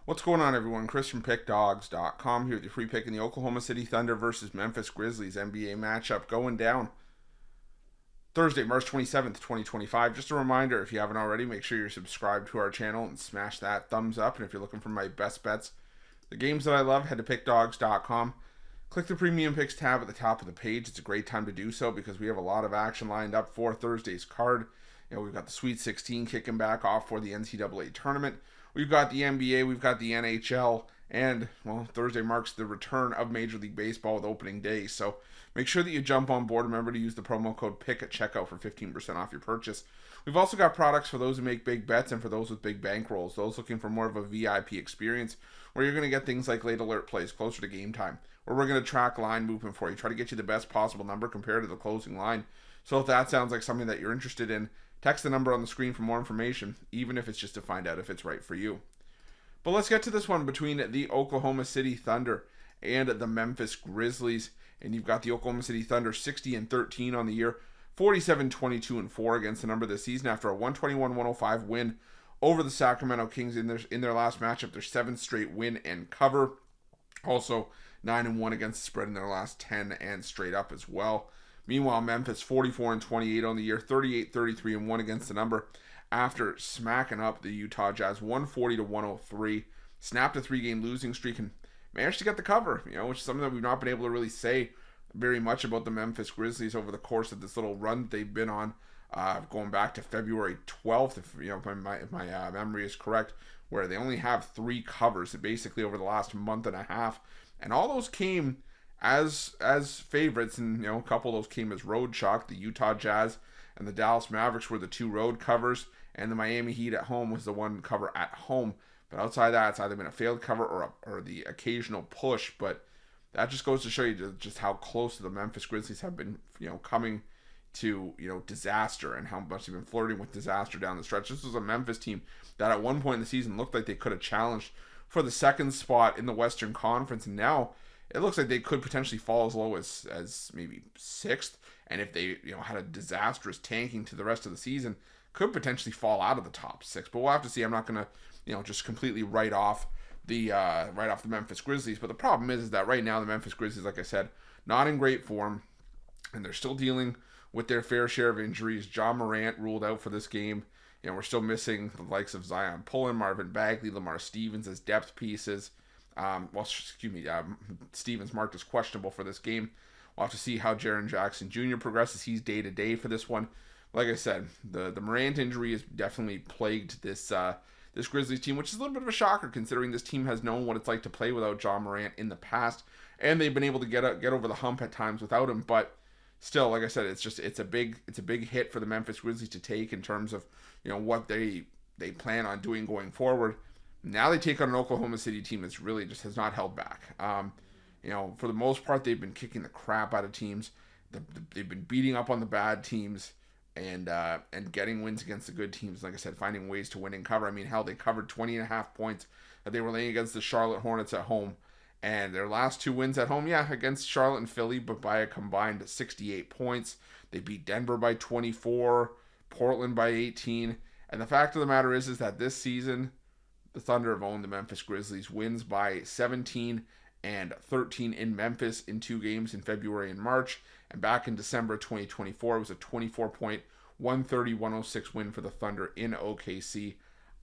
What's going on, everyone? Chris from Pickdawgz.com here with your free pick in the Oklahoma City Thunder versus Memphis Grizzlies NBA matchup going down Thursday, March 27th, 2025. Just a reminder, if you haven't already, make sure you're subscribed to our channel and smash that thumbs up. And if you're looking for my best bets, the games that I love, head to Pickdawgz.com. Click the Premium Picks tab at the top of the page. It's a great time to do so because we have a lot of action lined up for Thursday's card. We've got the Sweet 16 kicking back off for the NCAA tournament. We've got the NBA, we've got the NHL, and, well, Thursday marks the return of Major League Baseball with opening day. So make sure that you jump on board. Remember to use the promo code PICK at checkout for 15% off your purchase. We've also got products for those who make big bets and for those with big bankrolls, those looking for more of a VIP experience, where you're going to get things like late alert plays closer to game time, where we're going to track line movement for you, try to get you the best possible number compared to the closing line. So if that sounds like something that you're interested in, text the number on the screen for more information, even if it's just to find out if it's right for you. But let's get to this one between the Oklahoma City Thunder and the Memphis Grizzlies. And you've got the Oklahoma City Thunder 60-13 on the year, 47-22-4 against the number this season after a 121-105 win over the Sacramento Kings in their last matchup, their seventh straight win and cover. Also 9-1 against the spread in their last 10 and straight up as well. Meanwhile, Memphis 44-28 on the year, 38-33-1 against the number after smacking up the Utah Jazz 140-103, snapped a 3-game losing streak and managed to get the cover, which is something that we've not been able to really say very much about the Memphis Grizzlies over the course of this little run that they've been on, going back to February 12th, if my memory is correct, where they only have 3 covers basically over the last month and a half, and all those came as favorites, and a couple of those came as road chalk. The Utah Jazz and the Dallas Mavericks were the 2 road covers, and the Miami Heat at home was the 1 cover at home. But outside that, it's either been a failed cover or the occasional push. But that just goes to show you just how close the Memphis Grizzlies have been, coming to disaster, and how much they've been flirting with disaster down the stretch. This was a Memphis team that at one point in the season looked like they could have challenged for the 2nd spot in the Western Conference, and now it looks like they could potentially fall as low as maybe 6th. And if they had a disastrous tanking to the rest of the season, could potentially fall out of the top 6. But we'll have to see. I'm not going to just completely write off the Memphis Grizzlies. But the problem is that right now the Memphis Grizzlies, like I said, not in great form, and they're still dealing with their fair share of injuries. John Morant ruled out for this game. We're still missing the likes of Zion Pullen, Marvin Bagley, Lamar Stevens as depth pieces. Stevens marked as questionable for this game. We'll have to see how Jaren Jackson Jr. progresses. He's day-to-day for this one. Like I said, the Morant injury has definitely plagued this Grizzlies team, which is a little bit of a shocker considering this team has known what it's like to play without John Morant in the past, and they've been able to get over the hump at times without him. But still, like I said, it's a big hit for the Memphis Grizzlies to take in terms of what they plan on doing going forward. Now they take on an Oklahoma City team that's really just has not held back. For the most part, they've been kicking the crap out of teams. They've been beating up on the bad teams and getting wins against the good teams. Like I said, finding ways to win and cover. I mean, hell, they covered 20.5 points that they were laying against the Charlotte Hornets at home. And their last 2 wins at home, against Charlotte and Philly, but by a combined 68 points. They beat Denver by 24, Portland by 18. And the fact of the matter is that this season, the Thunder have owned the Memphis Grizzlies. Wins by 17 and 13 in Memphis in 2 games in February and March. And back in December 2024, it was a 24-point, 130-106 win for the Thunder in OKC.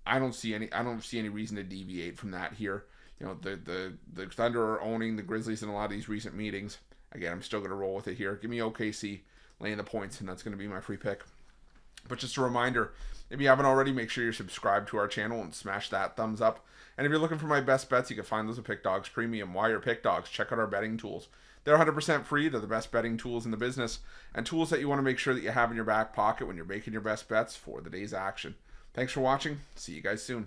I don't see any reason to deviate from that here. The Thunder are owning the Grizzlies in a lot of these recent meetings. Again, I'm still going to roll with it here. Give me OKC laying the points, and that's going to be my free pick. But just a reminder, if you haven't already, make sure you're subscribed to our channel and smash that thumbs up. And if you're looking for my best bets, you can find those at Pickdawgz Premium. Why are Pickdawgz? Check out our betting tools. They're 100% free. They're the best betting tools in the business, and tools that you want to make sure that you have in your back pocket when you're making your best bets for the day's action. Thanks for watching. See you guys soon.